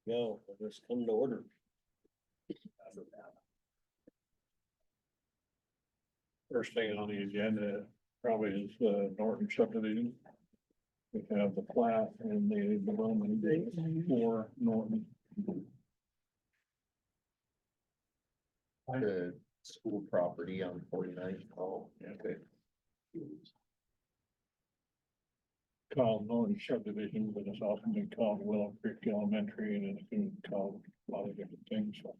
Go, we'll just come to order. First thing on the agenda probably is Norton subdivision. We have the plat and the development date for Norton. The school property on 49th. Oh, yeah. Okay. Called Norton subdivision, but it's often been called Meadowcreek Elementary, and it's been called a lot of different things, so.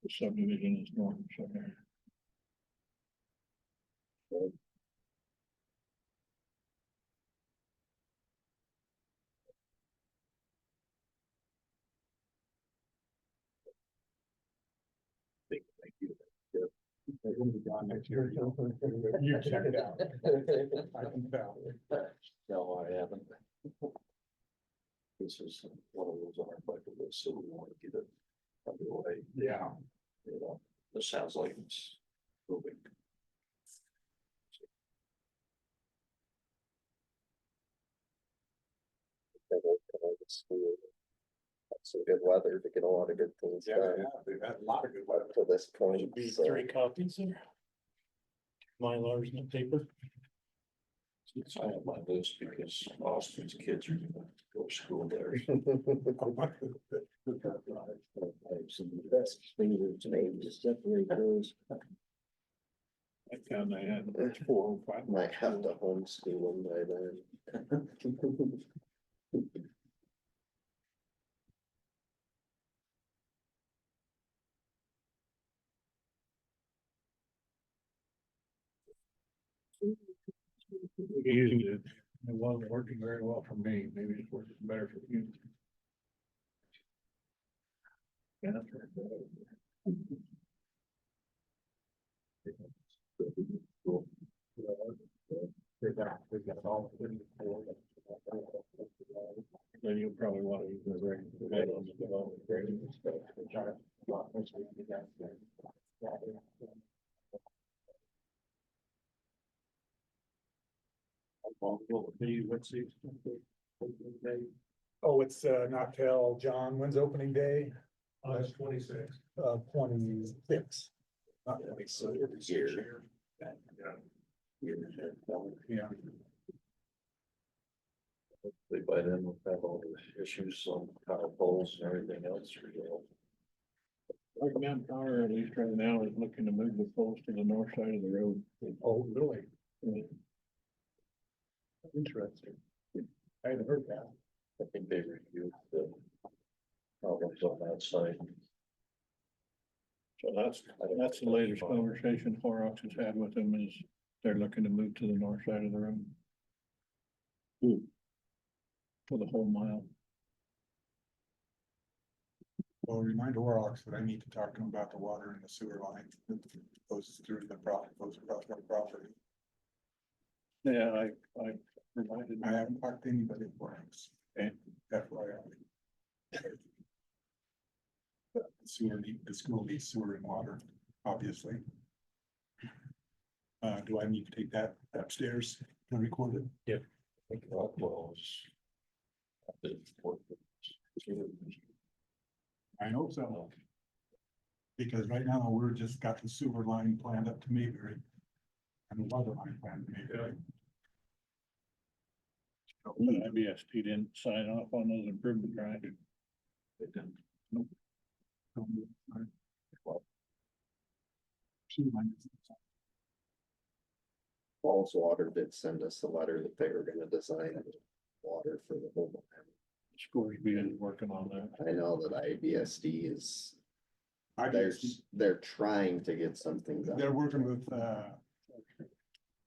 The subdivision is Norton subdivision. Thank you. Next year, you checked out. I can tell. No, I haven't. This is one of those on our bucket list, so we want to get it underway. Yeah. You know, this sounds like it's moving. Some good weather to get a lot of good things Yeah, done they've had a lot of good weather. up to this point. Be So, 3 copies there. Mylars and paper. I have my list because Austin's kids are gonna go to school there. Some of the best fingers made to separate those. I found I had 4 or 5. Might have to homeschool them by then. Using it, it wasn't working very well for me, maybe it's working better for you. Yeah. Then you'll probably want to use the regular on the development grading and stuff. Let's see. Oh, it's not till John, when's opening day? August 26th. 26. Not 26. Year. Yeah. Hopefully by then we'll have all the issues on power poles and everything else resolved. Like Mountain Power, at least right now, is looking to move the poles to the north side of the road. Oh, really? Yeah. Interesting. I hadn't heard that. I think they reviewed the problems on that side. So that's the latest conversation Horrocks has had with them, is they're looking to move to the north side of the road. For the whole mile. Well, remind Warlocks that I need to talk to him about the water and the sewer line that goes through the property, goes across my property. Yeah, I reminded. I haven't talked to anybody at Warlocks, and FYI. But the school needs sewer and water, obviously. Do I need to take that upstairs to record it? I think Rockwell's. I hope so. Because right now, we're just got the sewer line planned up to Mayberry. And the water line planned to Mayberry. But IBST didn't sign off on those improvements, right? They didn't. Nope. Sewer line is- Falls Water did send us a letter that they were gonna design water for the whole. Scores being working on that. I know that IBSD is, IBSD, they're trying to get something done. they're working with,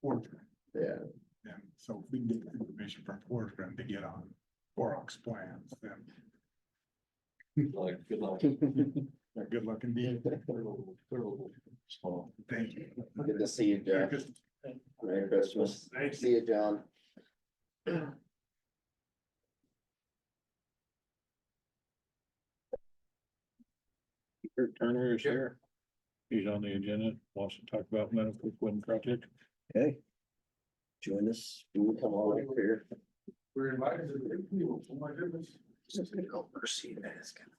Fortran, Yeah, and so if we can get the information from Fortran to get on Borax plans, then like, good luck. a good looking deal. Thank you. Good to see you, Jeff. Merry Christmas. See you, John. Kurt Turner is here. He's on the agenda, wants to talk about Meadowcreek Wind Project. Okay. Join us. You can come on up here. We're invited to the people, oh my goodness.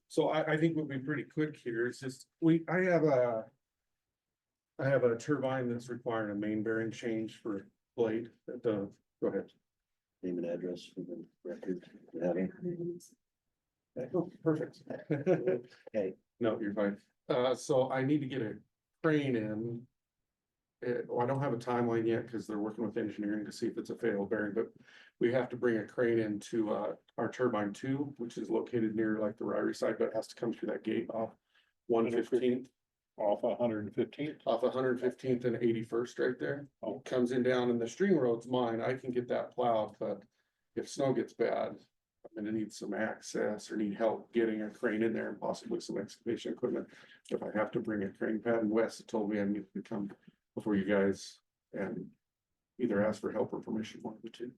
So I think we'll be pretty quick here. It's just, I have a turbine that's requiring a main bearing change for blade at the, go ahead. Name and address for the record. Having. Oh, perfect. Hey. No, you're fine. So I need to get a crane in. Well, I don't have a timeline yet because they're working with engineering to see if it's a failed bearing, but we have to bring a crane into our turbine 2, which is located near like the Ryrie side, but it has to come through that gate off 115th, Off 115th. off 115th and 81st right there. Oh. Comes in down and the string road's mine. I can get that plowed, but if snow gets bad, I'm gonna need some access or need help getting a crane in there and possibly some excavation equipment. If I have to bring a crane pad, and Wes told me I need to come before you guys and either ask for help or permission, one of the two.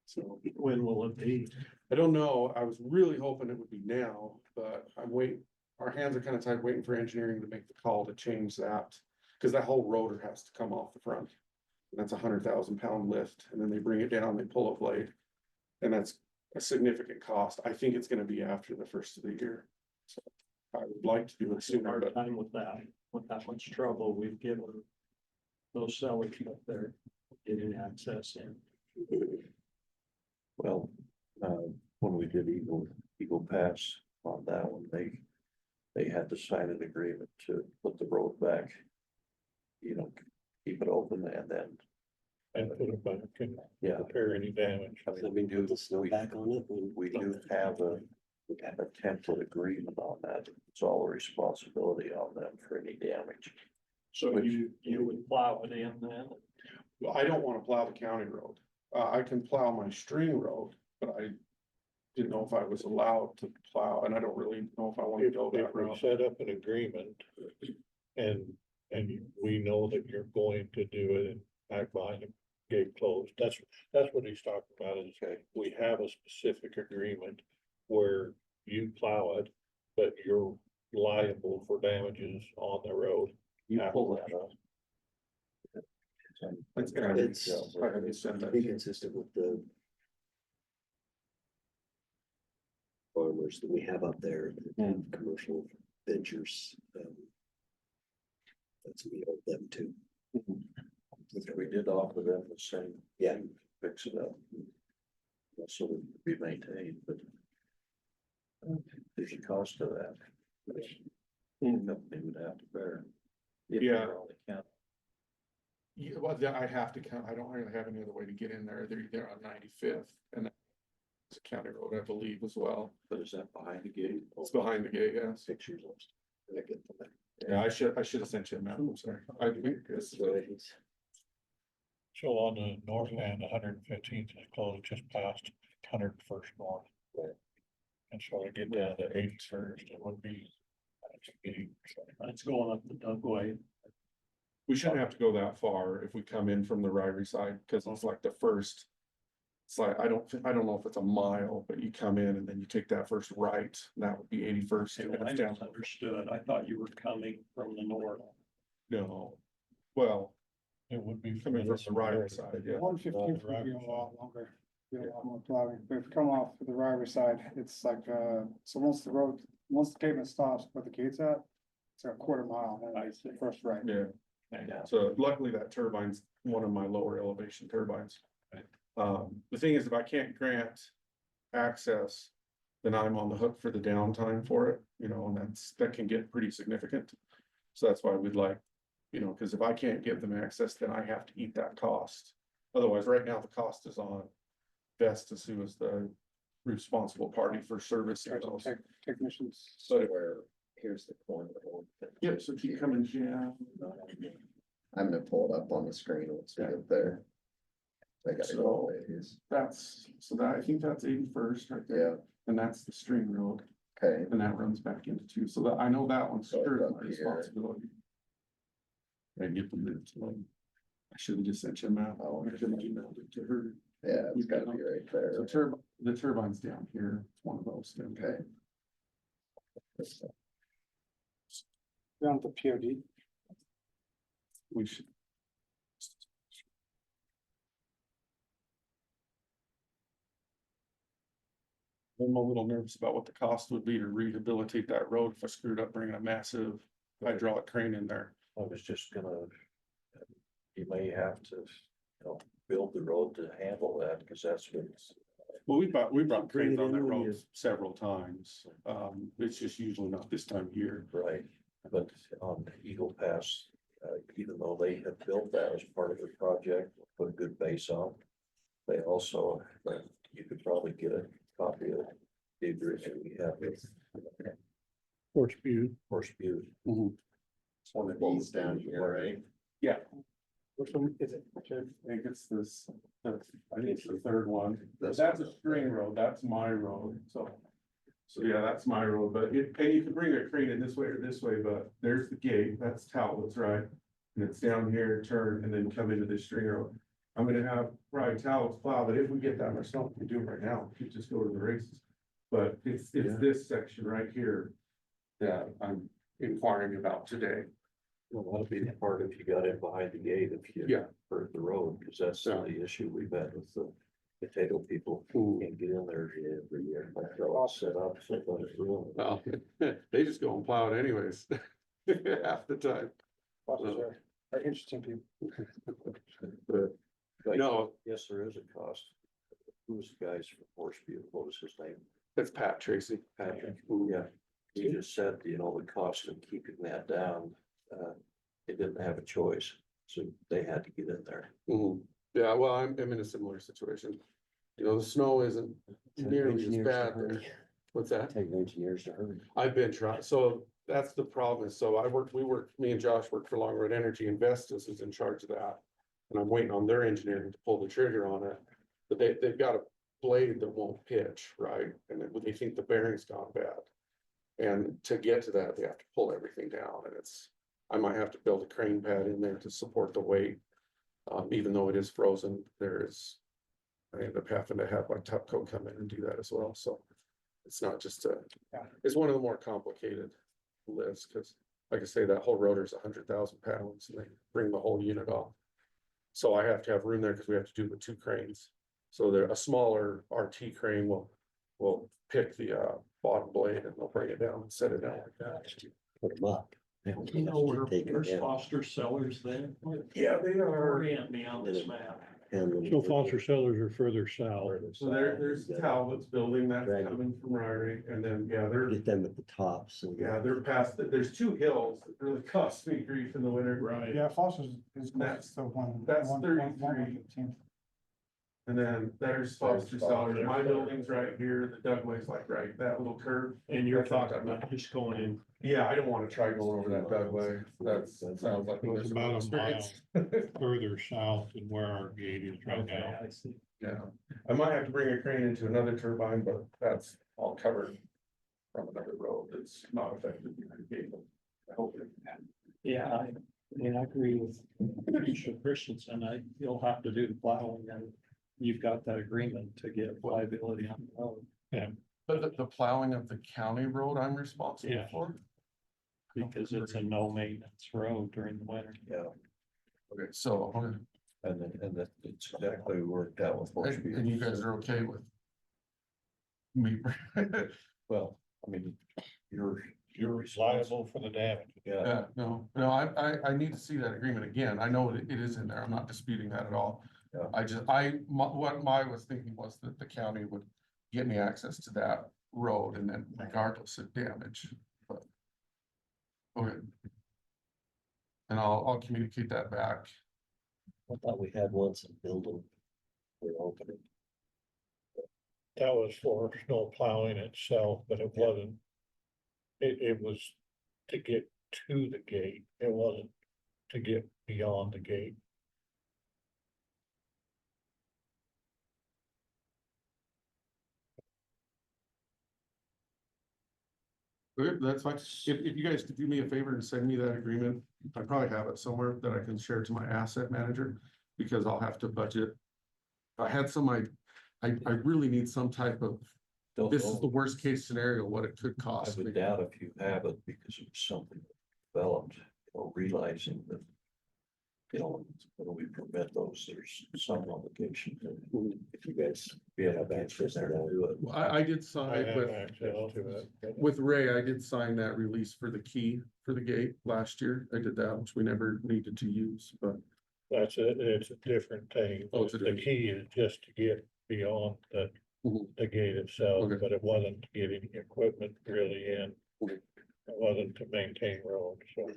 So When will it be? I don't know. I was really hoping it would be now, but I'm waiting. Our hands are kind of tied waiting for engineering to make the call to change that. Cause that whole rotor has to come off the front. And that's 100,000 pound lift. And then they bring it down, they pull a blade. And that's a significant cost. I think it's gonna be after the first of the year. So I would like to do it sooner, Hard but time with that much trouble we've given those sellers up there getting access in. Well, when we did Eagle Pass on that one, they had to sign an agreement to put the road back. You know, keep it open and then, And put it back and yeah. repair any damage. I mean, we do the snow back on it. We do have a template agreement on that. It's all a responsibility on them for any damage. So you would plow it in then? well, I don't wanna plow the county road. I can plow my string road, but I didn't know if I was allowed to plow, and I don't really know if I want to go If that we route. set up an agreement and we know that you're going to do it and back behind the gate closed, that's what he's talking about is we have a specific agreement where you plow it, but you're liable for damages on the road. You pull that up. It's kind of, It's I had to send that. be consistent with the farmers that we have up there that have commercial ventures. That's we owe them too. Which we did offer them the same. Yeah. Fix it up. So it would be maintained, but. There's a cost to that. Which the company would have to bear. If Yeah. they're on the county. Yeah, well, I have to count, I don't really have any other way to get in there. They're on 95th and it's a county road, I believe, as well. But is that behind the gate? It's behind the gate, yes. Pictures of. I get them. Yeah, I should have sent you a map, I'm sorry. I think it's, So on the north end, 115th is closed just past 101st North. Right. And so I get down to 81st, it would be. It's going up the Dugway. we shouldn't have to go that far if we come in from the Ryrie side, because it's like the first. It's like, I don't know if it's a mile, but you come in and then you take that first right, and that would be 81st. and I it's down. misunderstood. I thought you were coming from the north. No, well, It would be. coming from the Ryrie side, yeah. 115th would be a lot longer, be a lot more plowing, but if you come off the Ryrie side, it's like, so once the pavement stops, where the gate's at. It's a quarter-mile, and then it's the first right. Yeah, so luckily that turbine's one of my lower elevation turbines. The thing is, if I can't grant access, then I'm on the hook for the downtime for it, you know, and that can get pretty significant. So that's why we'd like, you know, because if I can't give them access, then I have to eat that cost. Otherwise, right now, the cost is on Vestas, who is the responsible party for servicing those. Technicians. So, Where, here's the corner. yeah, so keep coming down. I'm gonna pull it up on the screen once we get there. I gotta go ways. I think that's 81st right there. Yeah, And that's the string road, okay. and that runs back into 2, so that, I know that one's So it's sure up my here. responsibility. I get the move to like, I should have just sent you a map, Oh, I should have emailed it to her. Yeah, it's gotta be right there. So the turbine's down here, it's one of those. Okay. Down to POD. We should. I'm a little nervous about what the cost would be to rehabilitate that road if I screwed up bringing a massive hydraulic crane in there. I was just gonna, you may have to, build the road to handle that, because that's what's. Well, we brought Bring it cranes on that in when road you- several times. It's just usually not this time of year. Right, but on Eagle Pass, even though they had built that as part of the project, put a good base on. They also, you could probably get a copy of the agreement we have with Horse View. Horse Butte. It's one of these down here, right? Yeah, Which one is it? I think it's this, I think it's the third one. This That's a one. string road, that's my road, so. So yeah, that's my road, but and you can bring a crane in this way or this way, but there's the gate, that's Talbot's, right? And it's down here, turn, and then come into this string road. I'm gonna have Ryan Talbot's plow, but if we get that ourselves, we can do it right now, we just go to the races. But it's Yeah. this section right here that I'm inquiring about today. Well, that'll be the part if you got in behind the gate, if you. Yeah. Hurt the road, because that's Yeah. the issue we've had with the potato people. Can't get in there every year, like they're all set up, so it's ruined. Well, they just go and plow it anyways, half the time. Buses are interesting people. But, No, yes, there is a cost. Who's the guys from Horse Butte, what was his name? it's Pat Tracy. Patrick, yeah, he just said, the cost of keeping that down, they didn't have a choice, so they had to get in there. Mhm. Yeah, well, I'm in a similar situation. The snow isn't nearly as bad there. What's that? Take engineers to hurry. I've been trying, so that's the problem is, so me and Josh worked for Long Road Energy, and Vestas is in charge of that. And I'm waiting on their engineering to pull the trigger on it, but they've got a blade that won't pitch, right? And they think the bearing's gone bad. And to get to that, they have to pull everything down, and I might have to build a crane pad in there to support the weight. Even though it is frozen, I end up having to have my Tupco come in and do that as well, so. It's not just it's one of the more complicated lifts, because like I say, that whole rotor's 100,000 pounds, and they bring the whole unit off. So I have to have room there, because we have to do it with 2 cranes. So a smaller RT crane will pick the bottom blade, and they'll bring it down and set it down like that. Put them up. You know, where's Foster Cellars then? Yeah, they are. Orient me on this map. So Foster Cellars are further south. So there's Talbot's building that's Right. coming from Ryrie, and then, they're. Get them at the top, so. Yeah, they're past, there's 2 hills that really cost me grief in the winter. Right. Yeah, Foster's is That's- close to one. that's one- 33. 115. And then there's Foster Cellars, my building's right here, the Dugway's like right, that little curve. And you're That's what I'm talking about just going in. Yeah, I don't wanna try going over that Dugway, that sounds like. a It's about a miserable experience. Further south than where our gate is right Okay, now. I see. Yeah, I might have to bring a crane into another turbine, but that's all covered from another road, that's not affected by the gate. I hope it. Yeah, I agree with Commissioner Christensen. You'll have to do the plowing, and you've got that agreement to get liability on the road. But the plowing of the county road I'm responsible Yeah. for? Because it's a no maintenance road during the winter. Yeah, Okay, so, and that it's exactly worked out with Horse Butte. and you guys are okay with me? Well, I mean, you're Liable for the damage. Yeah, Yeah, no, I need to see that agreement again. I know it is in there. I'm not disputing that at all. Yeah. What I was thinking was that the county would get me access to that road, and then regardless of damage, but. Okay. And I'll communicate that back. I thought we had one some building. We're opening. That was for snow plowing itself, but it wasn't. It was to get to the gate. It wasn't to get beyond the gate. Okay, that's fine. If you guys could do me a favor and send me that agreement, I probably have it somewhere that I can share to my asset manager, because I'll have to budget. I had I really need some type of, don't this is the know. worst case scenario, what it could I cost me. would doubt if you have it, because it was something developed, realizing that. you know, when we permit those, there's some obligation. If you guys, have access there to do it. Well, I did I sign have with, access to it. with Ray, I did sign that release for the key for the gate last year. I did that, which we never needed to use, but. That's it, it's a different thing. Oh, it's a The different- key is just to get beyond Mhm. the gate itself, Okay. but it wasn't to get any equipment really in. Okay. It wasn't to maintain roads, so.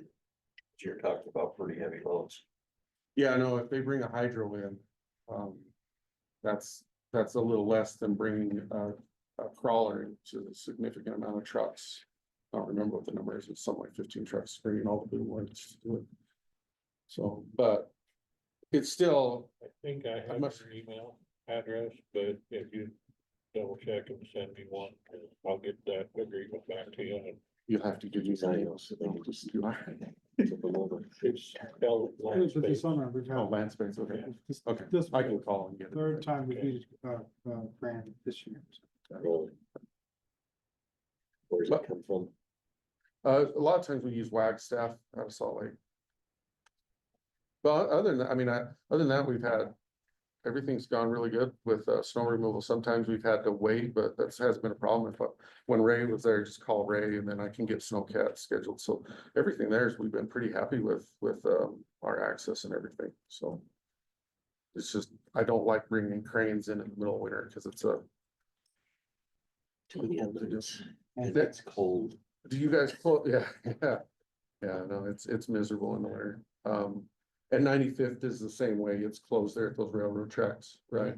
You're talking about pretty heavy loads. Yeah, no, if they bring a hydro in, that's a little less than bringing a crawler into a significant amount of trucks. I don't remember what the number is, it's something like 15 trucks bringing all the boom ones to do it. So, but it's still, I think I have must- your email address, but if you double check and send me one, I'll get that agreement back to you. And you'll have to give me something else, so they can just do it. it's spelled It was with the landscape. summer, we've Oh, had land space, okay, this, okay, this I can call and get it. third time we beat, Brand this year. Really. Where's it come from? A lot of times we use WAG staff out of Salt Lake. But other than that, I mean, other than that, we've had, everything's gone really good with snow removal. Sometimes we've had to wait, but that hasn't been a problem. If when Ray was there, just call Ray and then I can get snowcat scheduled. So everything there is, we've been pretty happy with our access and everything, so. It's just, I don't like bringing cranes in the middle of winter because it's a. Yeah, but That- it's cold. Do you guys, yeah, yeah, yeah, no, it's miserable in the winter. And 95th is the same way, it's closed there at those railroad tracks, right?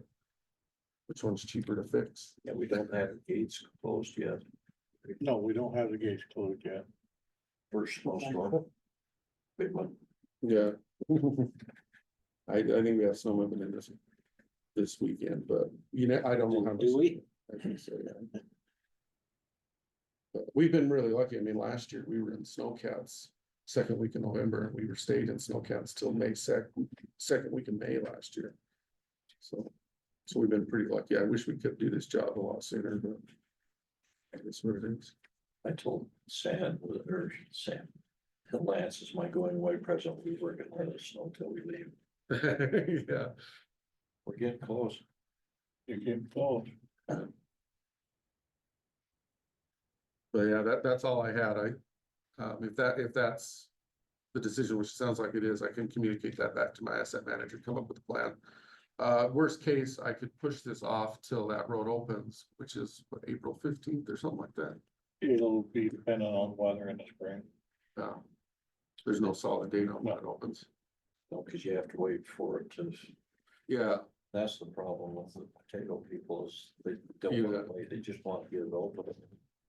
Which one's cheaper to fix? Yeah, we don't have gates closed yet. No, we don't have the gates closed yet. First snowstorm. Big one. Yeah. I think we have some of it in this weekend, but you know, I don't know how. Do we? I think so, yeah. But we've been really lucky. I mean, last year we were in snowcats second week in November and we were stayed in snowcats till May second week in May last year. So we've been pretty lucky. I wish we could do this job a lot sooner, but that's what it is. I told Sam, Lance is my going away present. We were gonna let us know until we leave. Yeah, We're getting close. You can close. but yeah, that's all I had. If that's the decision, which sounds like it is, I can communicate that back to my asset manager, come up with a plan. Worst case, I could push this off till that road opens, which is what, April 15th or something like that. It'll be dependent on weather in the spring. There's no solid date on when it opens. No, because you have to wait for it to, Yeah, that's the problem with the potato people is they don't Yeah. want to wait, they just want to get it open.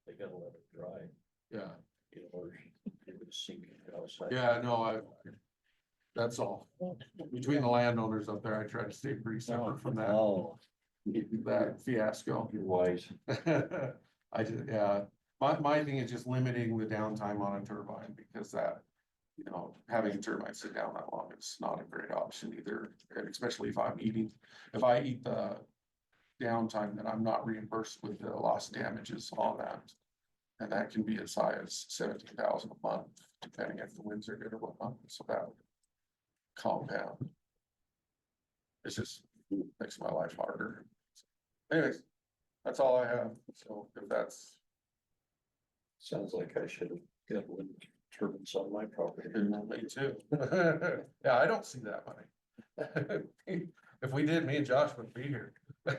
They gotta let it dry, yeah, you know, or it would sink outside. yeah, no, that's all. Between the landowners up there, I try to stay pretty separate from Oh, that fiasco. You're wise. I did, yeah, my thing is just limiting the downtime on a turbine because that. You know, having a turbine sit down that long is not a great option either, and especially if I'm eating, if I eat the downtime, then I'm not reimbursed with the lost damages on that. And that can be as high as 17,000 a month, depending if the winds are good or whatnot, so that would compound. It's just makes my life harder. Anyways, that's all I have, so if that's. Sounds like I should have got wind turbines on my property. Me too. Yeah, I don't see that money. If we did, me and Josh would be here. That's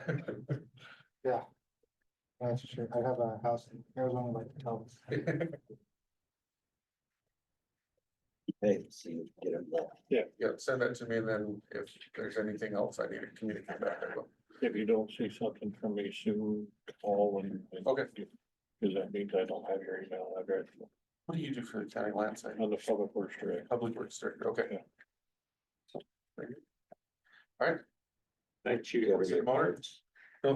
true. I have a house in Arizona, like the Thomas. hey, see, you get them that. Yeah, send that to me, and then if there's anything else I need to communicate back, I will. If you don't see something from me soon, call and. Okay. Cause that means I don't have your email address What do you do for the county land site? on the public works director. Public Works Director, okay. Yeah. So, very good. All right. Thank you. Yeah, we get Mark. I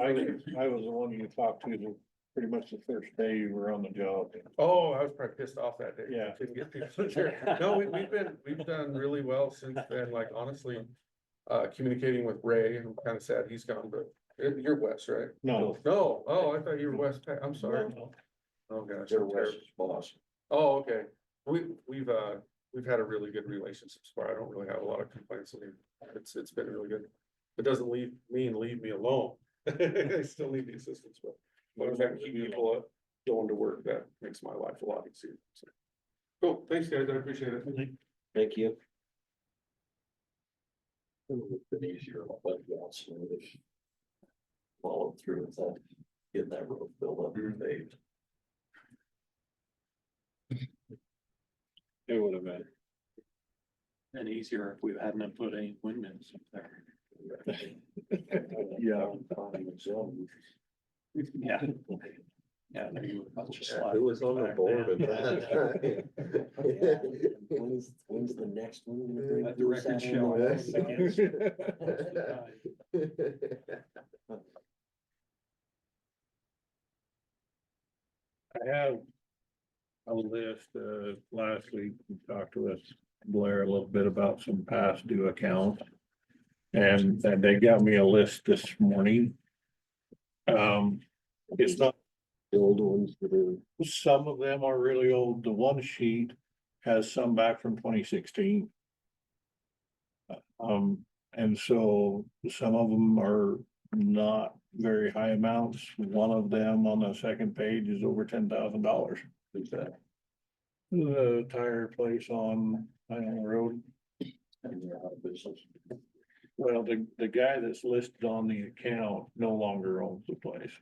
was the one you talked to pretty much the first day you were on the job. Oh, I was probably pissed off that day. Yeah. Couldn't get people to share. No, we've done really well since then, like honestly. Communicating with Ray, and I'm kind of sad he's gone, but you're West, right? No. No, oh, I thought you were West, I'm sorry. No. Oh, gosh. They're I'm terrible. Wes's boss. Oh, okay. We've we've had a really good relationship, so far. I don't really have a lot of complaints. I mean, it's been really good. It doesn't leave me alone. I still need the assistance, but if I can keep people up, going to work, that makes my life a lot easier. So. Cool, thanks, guys, I appreciate it. Thank you. It's been easier, but else if follow through with that, getting that road built up and paved. It would have been. And easier if we hadn't put any windmills up there. Yeah. Zone. Yeah. Yeah, no, you would just slide Who was on the back board then. at that time? When's the next one? gonna bring Let the record show. I was against I have a list, last week, we talked with Blair a little bit about some past due accounts. And they got me a list this morning. It's not, The old ones that are. some of them are really old. The one sheet has some back from 2016. And so some of them are not very high amounts. One of them on the second page is over $10,000. Who's that? The tire place on Island Road. And they're out of business. Well, the guy that's listed on the account no longer owns the place.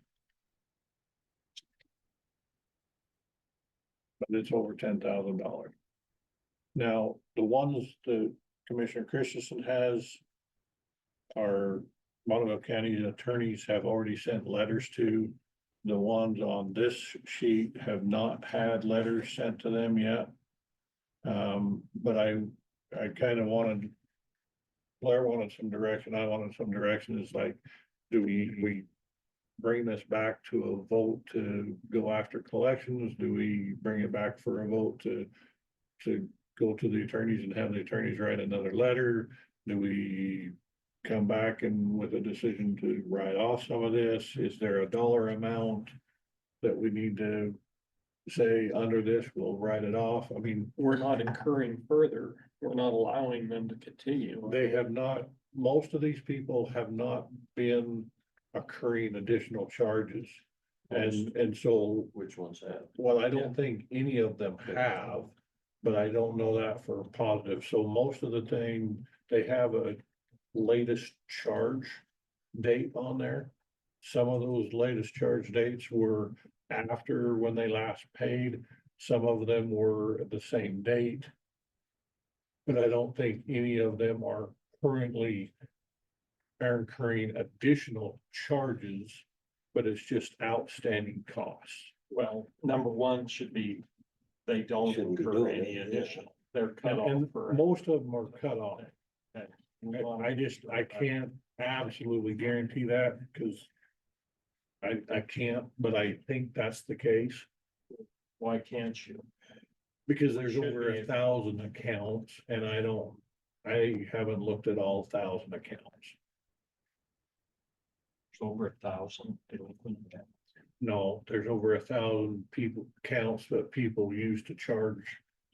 But it's over $10,000. Now, the ones that Commissioner Christensen has are Montgomery County attorneys have already sent letters to. The ones on this sheet have not had letters sent to them yet. But I kind of wanted, Blair wanted some direction, I wanted some direction. It's like, do we bring this back to a vote to go after collections? Do we bring it back for a vote to go to the attorneys and have the attorneys write another letter? Do we come back and with a decision to write off some of this? Is there a dollar amount that we need to say under this, we'll write it off? I mean, We're not incurring further. We're not allowing them to continue. they have not, most of these people have not been accruing additional charges. And so, Which ones have? well, I don't think any of them have, but I don't know that for positive. So most of the thing, they have a latest charge date on there. Some of those latest charge dates were after when they last paid. Some of them were the same date. But I don't think any of them are currently incurring additional charges, but it's just outstanding costs. Well, number one should be, they don't Shouldn't be incur doing any it, additional. They're cut off And for. most of them are cut off. I can't absolutely guarantee that because I can't, but I think that's the case. Why can't you? Because there's Should over be. 1,000 accounts and I haven't looked at all 1,000 accounts. It's over 1,000 delinquent accounts. No, there's over 1,000 accounts that people use to charge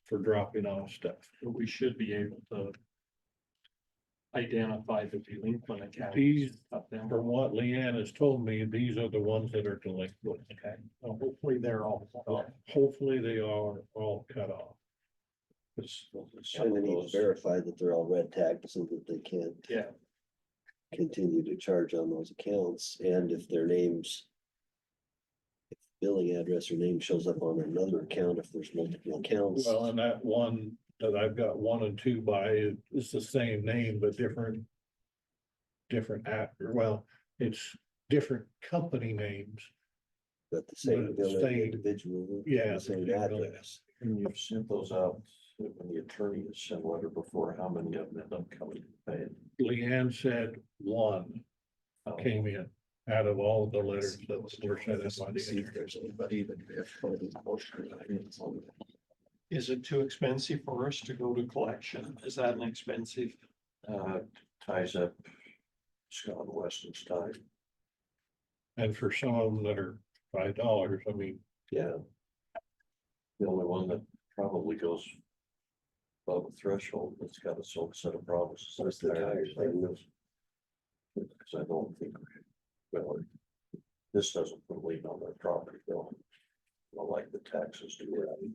for dropping off stuff. But we should be able to identify the delinquent accounts. These, of them. from what Leanne has told me, these are the ones that are delinquent. Okay, well, hopefully they're all cut off. Hopefully they are all cut off. And they need to verify that they're all red tagged so that they can't. Yeah. Continue to charge on those accounts, and if their names. If billing address or name shows up on another account, if there's multiple accounts. Well, and that one that I've got 1 and 2 by is the same name, but different. Different well, it's different company names. But the same But billing same- individual. Yeah. The same the same billing. address. And you've sent those out, when the attorney has sent a letter before, how many of them end up coming and paying? Leanne said 1 came in out of all the letters that were sent in by the See if attorney. there's anybody that if one of these motion items on it. Is it too expensive for us to go to collection? Is that an expensive? Ties up Scott Weston's time. And for some of them that are $5, I mean, Yeah, The only one that probably goes above a threshold, it's got its own set of problems. So it's the tire thing. Because I don't think, well, this doesn't put a lien on their property bill. Well, like the taxes do, right?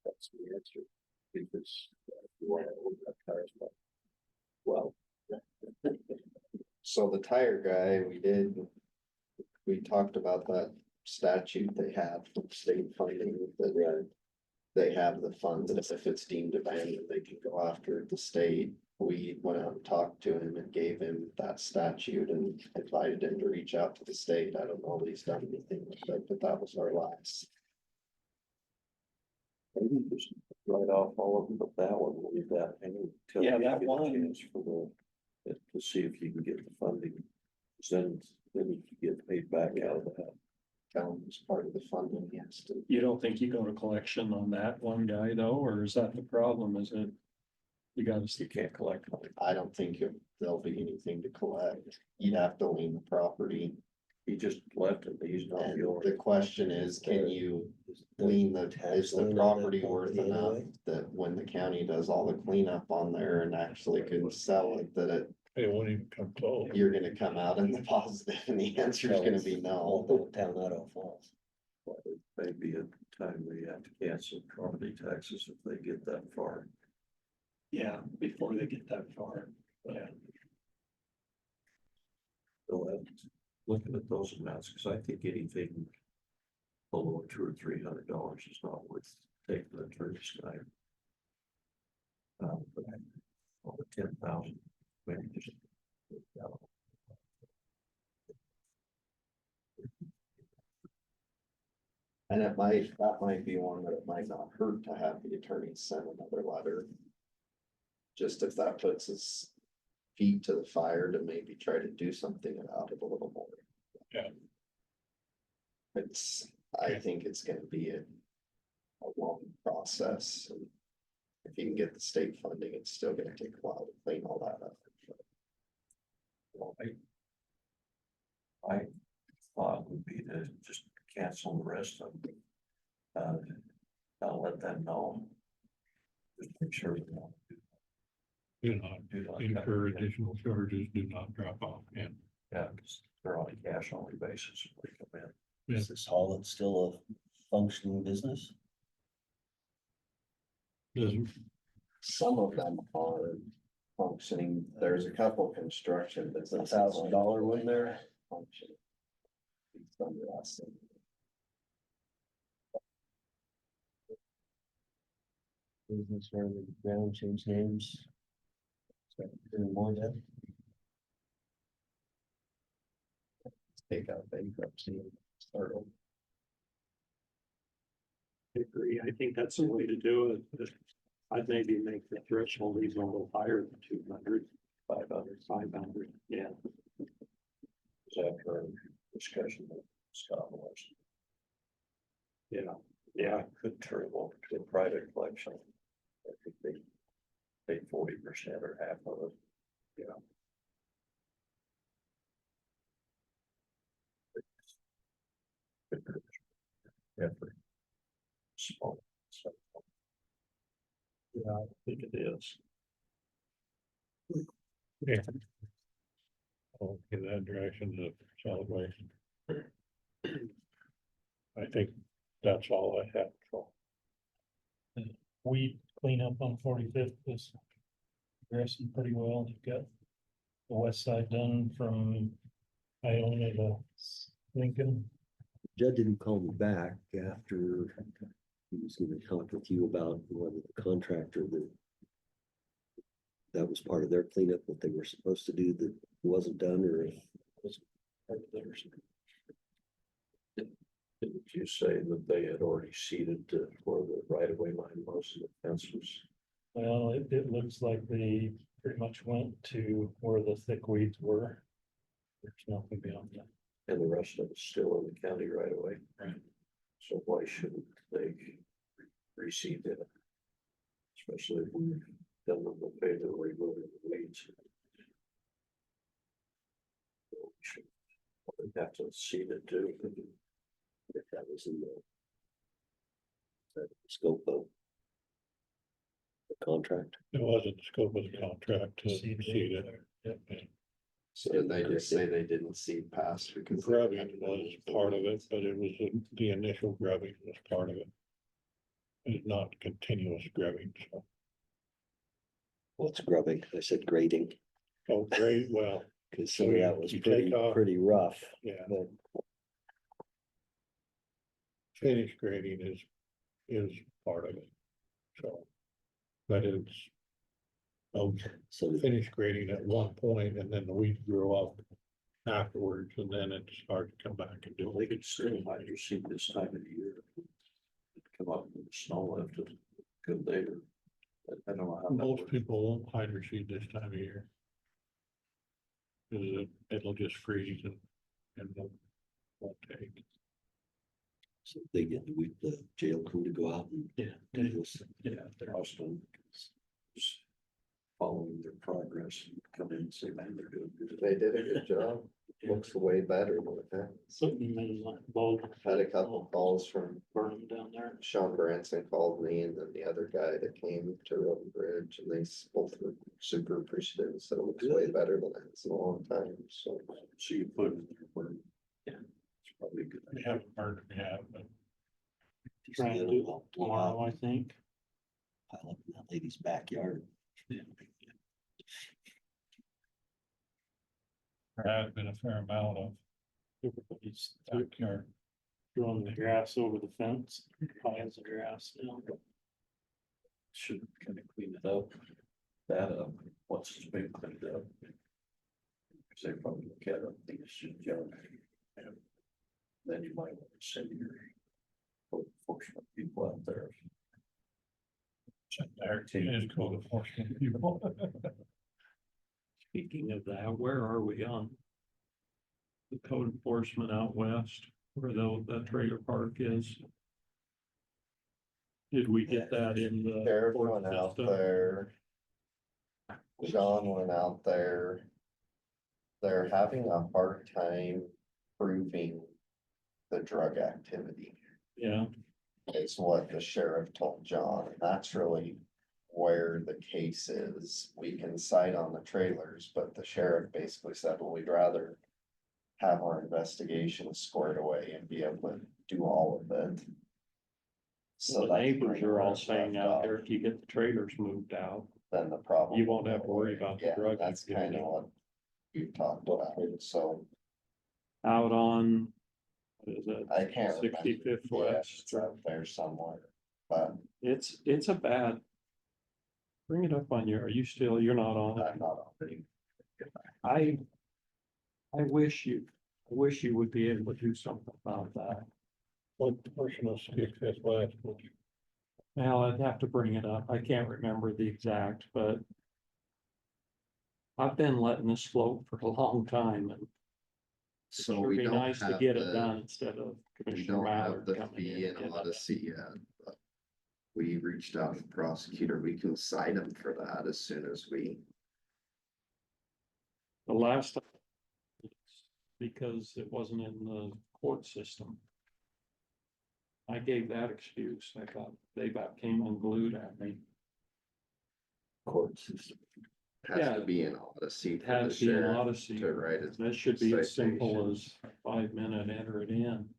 That's the answer, because you want to own that tires, but, well. So the tire guy, we talked about that statute they have from state funding that they have the funds, and if it's deemed abandoned, they can go after the state. We went out and talked to him and gave him that statute and invited him to reach out to the state. I don't know if he's done anything with it, but that was our last. Maybe just write off all of them, but that one, we'll leave that hanging. till Yeah, you that get a one. chance for to see if you can get the funding. 'Cause then you can get paid back out of that. Tell him as part of the funding, he has to. You don't think you go to collection on that one guy though, or is that the problem? Is it? You gotta You see, can't collect money. I don't think there'll be anything to collect. You'd have to lien the property. He just left it, he's not And the owner. the question is, can you lien is the property worth enough that when the county does all the cleanup on there and actually can sell it, that It won't even come close. you're gonna come out in the positive, and the answer is gonna be no. Town Auto Falls. Maybe a time where you have to cancel property taxes if they get that far. yeah, before they get that far, yeah. They'll have to looking at those amounts, because I think anything below $200 or $300 is not worth taking the attorney's time. But over 10,000, maybe just. And that might be one that it might not hurt to have the attorney send another letter. Just if that puts his feet to the fire to maybe try to do something about it a little more. Yeah. I think it's gonna be a long process. And if you can get the state funding, it's still gonna take a while to clean all that up. Well, I thought would be to just cancel the rest of them. I'll let them know. Just make sure we don't Do not do not incur additional charges, do not drop off, and Yeah, because they're on a cash only basis. When they come in. Is this Holland still a functioning business? doesn't, Some of them are functioning. There's a couple construction businesses. $1,000 one there? Functioning. It's under us. Business where the ground change names. Doing more than. Take out bankruptcy and start over. I agree, I think that's the way to do it, but I'd maybe make the threshold even a little higher than 200, 500, yeah. After our discussion with Scott Morrison. Yeah, Could turn it over to a private collection. I think they pay 40% or half of it. Every small. So, yeah, I think it is. yeah. I'll get that direction to solid waste. I think that's all I have for. Weed cleanup on 45th is progressing pretty well. You've got the west side done from Iona to Lincoln. Judd didn't call me back after he was gonna talk with you about whether the contractor that was part of their cleanup, what they were supposed to do that wasn't done, or if it was part of theirs. Didn't you say that they had already seeded where the right of way line was and the fence was? Well, it looks like they pretty much went to where the thick weeds were. There's nothing beyond that. And the rest of it's still in the county right away. Right. So why shouldn't they reseed it? As Especially if we're done with the pay the way we're in the weeds. We should probably have to seed it too. If that was in the scope of the contract. It wasn't the scope of the contract to Seed seed it. it. Yep. So did they just say they didn't see past because. they Grubbing hadn't was done part of it, but it was the initial grubbing was part of it. It's not continuous grubbing, so. What's grubbing? I said grading, Oh, great, well, cause some of that was You take off- pretty rough, yeah, but finish grading is part of it, so. But it's. so the Finish grading at one point and then the weeds grow up afterwards and then it's hard to come back and do They it. could still hydro seed this time of the year. Come up with the snow after good later. I don't know how. that Most works. people won't hydro seed this time of year. Cause it'll just freeze and won't take. so they get the jail crew to go out and. Yeah. do this. Yeah. Austin. Just following their progress, and come in and say, man, they're doing good. They did a good job. Looks way better than it has. Something in like bold. Had a couple calls from Burn them down there. Sean Branson called me and then the other guy that came to Road and Bridge and they both were super appreciative. and said it looks way better than it has in a long time, so. So you put it in there where. Yeah. It's probably a good. We haven't burned them yet, but Trying to do that tomorrow, I think. Pile up in that lady's backyard. there has been a fair amount of Everybody's backyard. throwing the grass over the fence, piles of grass down. Should kind of clean it up. That up, once it's been cleaned up. Cause they probably look at it, think it's just junk. And then you might want to send your. Enforcement people out there. There is code enforcement people. Speaking of that, where are we on? The code enforcement out west, where that trailer park is? Did we get that in the? Sheriff court went out system? there. Sean went out there. They're having a hard time proving the drug activity. Yeah, Is what the sheriff told John, and that's really where the case is. We can cite on the trailers, but the sheriff basically said, well, we'd rather have our investigation squared away and be able to do all of it. So the that's neighbors really are where all it's saying left out off. there, if you get the trailers moved out, Then the problem. you won't have to worry about the Yeah, drug that's kind activity. of what you talked about, so out on, what is it? I can't remember. 65th Yeah, West. it's out there somewhere, but It's a bad. Bring it up on you're not on I'm it. not on it. I wish you would be able to do something about that. What portion of 65th West? Well, I'd have to bring it up. I can't remember the exact, but I've been letting this float for a long time and it'd So sure we be don't nice to have get it the- done instead of We Commissioner don't have Mallard the coming fee in. and Odyssey yet, but we reached out to the prosecutor. We can cite him for that as soon as we. The last time, because it wasn't in the court system. I gave that excuse. I thought they about came unglued at me. Court system. Has Yeah. to be an Odyssey It for had the to be an sheriff Odyssey. to write it. That should be as simple citation. as 5 minute, enter it in.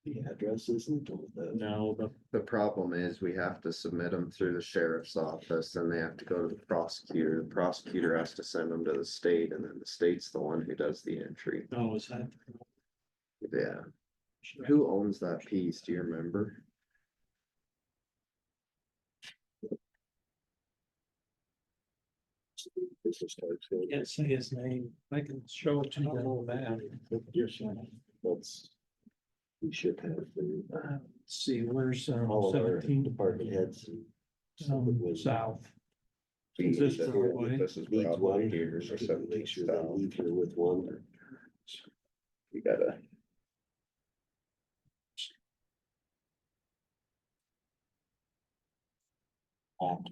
The address isn't on the. Now, The problem is we have to submit them through the sheriff's office and they have to go to the prosecutor. The prosecutor has to send them to the state and then the state's the one who does the entry. no, is that? Yeah. Who owns that piece? Do you remember? Business cards. Can't say his name. I can show it to you on the map. That's. We should have the, Let's see, where's all of our 17 department heads. south. This Is this Broadway? This is Needs Broadway one. here or something. Make sure they leave here with one. We gotta.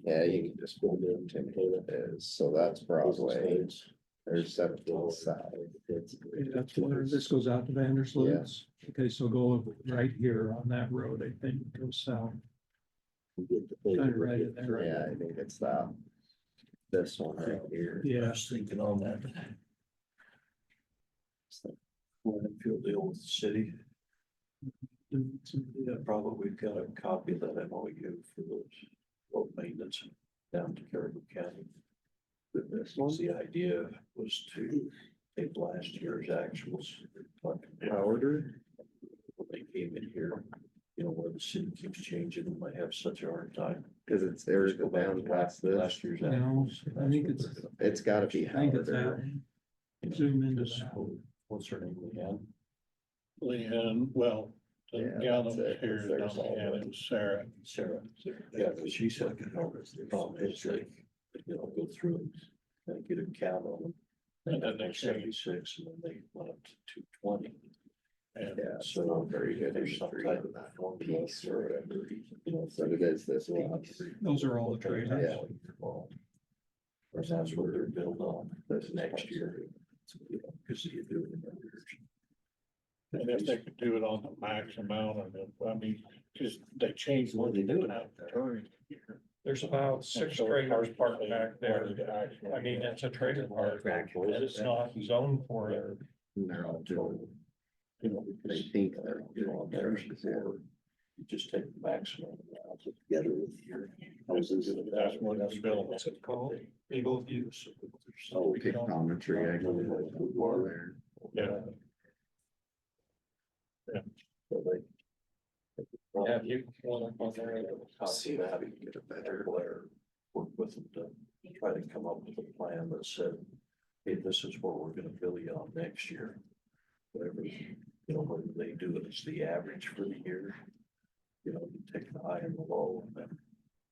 Yeah, you can just pull it into it is, so that's Broadway, there's 17 south. That's where this goes out to Vandersloot's. Okay, so go right here on that road, I think, go south. Kind of right in there. Yeah, I think it's that. This one right here. I Yeah, was thinking on that. Field deal with the city. Yeah, probably got a copy of that MOU for those road maintenance down to Caribou County. This was the idea was to take last year's actuals. When they came in here, you know, where the city keeps changing and they have such a hard time. Cause it's, there's Just go go back down to past this, last year's No, actuals. I think it's- it's gotta be I think it's that Howard. one. Zoom into Just, that. what's her name, Leanne? Leanne, well, the Yeah, gal that's that was it. here, There's not all Leanne, of it was Sarah. Sarah. Yeah, but she said, the problem is they, you know, go through and get a count on them. And then they say- 76 and then they went up to 220. And Yeah, it's So not very good. there's some type of that formula piece or or whatever. whatever, you know. But it is this Well, piece. Those are all the trailers. Yeah. Because that's what they're built on, this next year. Because you do it in arrears. And if they could do it on the max amount of it, I mean, cause they changed what they do out there. There's about six trailers parked back there. I mean, it's a trailer park. And it's not zoned for it. And they're all doing, You know, they because, think they're. you know, on theirs before, you just take the maximum. amount together with your houses. That's what it's built. What's it called? Eagle View. Oh, pictometry, I go there. Yeah. So they. Yeah, if you want to go there. See that, you can get a better player, work with them to try to come up with a plan that said, hey, this is what we're gonna bill you on next year. Whatever, you know, whether they do it as the average for the year. You know, you take the high and the low and then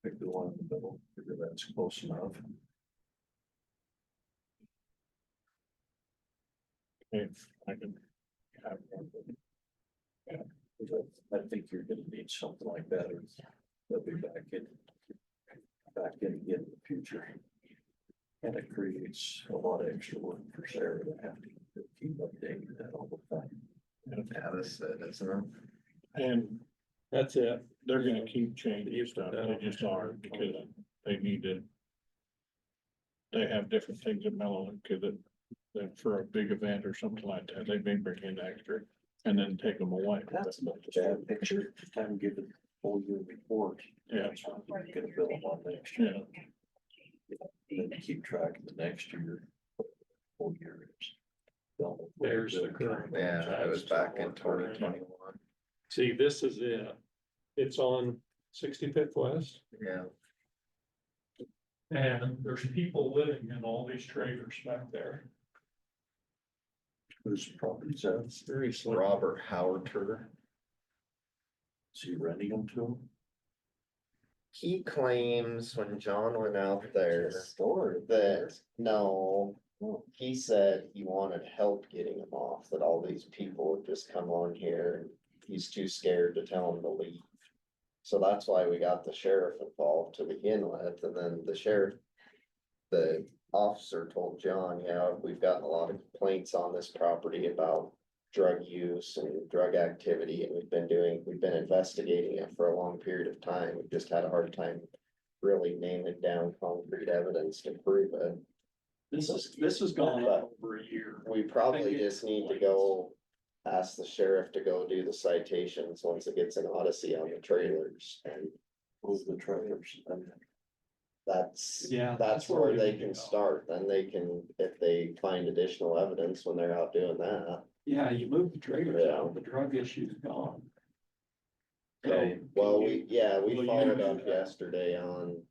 pick the one in the middle, figure that's close enough. If I can have one. I think you're gonna need something like that, or they'll be back in again in the future. And it creates a lot of extra work for Sarah to have to keep updating that all the time. Yeah, that's it, isn't it? And That's it. they're gonna keep changing stuff, they just are, because they need to. They have different things in Mellow, because that for a big event or something like that, they may bring in extra and then take them away. That's not a bad picture, just time to give it a full year report. Yeah. That's what you're gonna bill them on next year. And then keep track of the next year. Full year is. There's the current. Yeah, it was back in 2021. See, this is it. It's on 65th West. Yeah. And there's people living in all these trailers back there. Whose property's that? Seriously. Robert Howard. Is he renting them to him? He claims when John went out there that, no, he said he wanted help getting him off, that all these people would just come on here and he's too scared to tell them to leave. So that's why we got the sheriff involved to begin with, and then the sheriff, the officer told John, yeah, we've gotten a lot of complaints on this property about drug use and drug activity, and we've been investigating it for a long period of time. We've just had a hard time really naming down concrete evidence to prove it. This has gone on over a year. We probably just need to go ask the sheriff to go do the citations once it gets an Odyssey on the trailers, and Move the trailers. that's Yeah. that's where they can start. Then they can, if they find additional evidence when they're out doing that. Yeah, you move the trailers Yeah. out, the drug issue's gone. So, Okay. well, Will we you followed do up that? yesterday on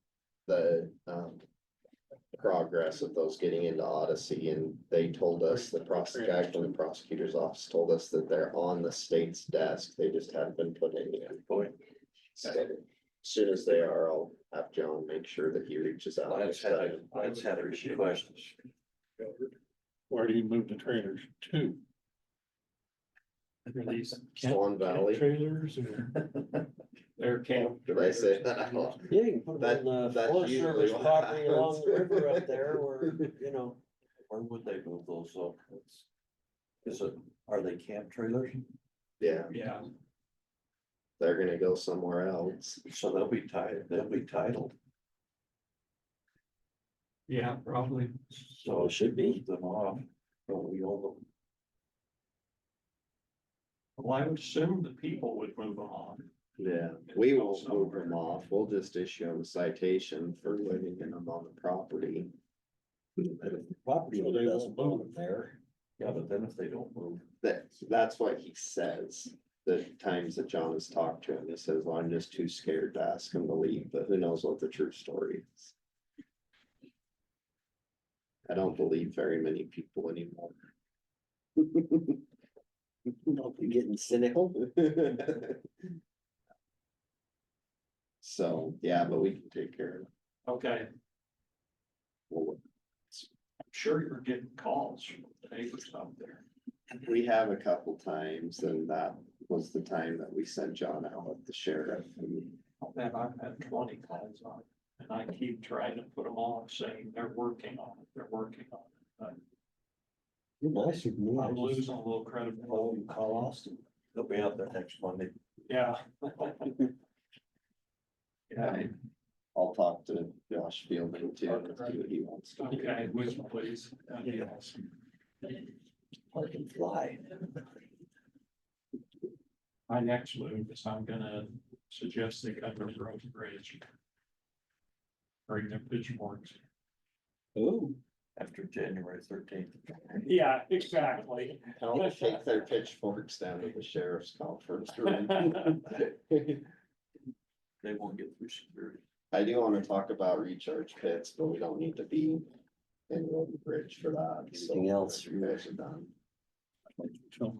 the, progress of those getting into Odyssey, and they told us, the actually the prosecutor's office told us that they're on the state's desk, they just haven't been put in yet. So, as soon as they are, I'll have John make sure that he reaches out. Let's have a few questions. Where do you move the trailers to? Are these Swan Valley. trailers or? Their camp. Did I say that? Yeah, you can put That- them on the that's Forest usually Service what property along the happens. river up there where, you know. Where would they move those up? Is it, are they camp trailers? Yeah, Yeah, they're gonna go somewhere else. So they'll be titled, yeah, probably. so it should be. move them off, don't we own them? Well, I would assume the people would move them on. Yeah, we will move them off. We'll just issue them a citation for living in them on the property. But if the property owner doesn't own them there, Yeah, but then if they don't move, That's what he says. The times that John has talked to him, he says, well, I'm just too scared to ask him to leave, but who knows what the true story is. I don't believe very many people anymore. don't be getting cynical. So, yeah, but we can take care of it. Okay, We'll- I'm sure you're getting calls from the neighbors out there. We have a couple times, and that was the time that we sent John out with the sheriff. And I'll bet I've had 20 calls on it, and I keep trying to put them off, saying they're working on it, they're working on it. But You're nicer than me. I'm losing a little credibility. Call Austin. they'll be out there next Monday. Yeah. Yeah, I'll talk to Josh Fielding too, and see what he wants to do. okay, would you please? That'd be awesome. Park and fly. My next move is I'm gonna suggest they cut the road bridge. Bring their pitchforks. Ooh. After January 13th. Yeah, exactly. Tell them to take their pitchforks down to the sheriff's conference room. They won't get through security. I do wanna talk about recharge pits, but we don't need to be in road and bridge for that. So Anything else? You guys are done.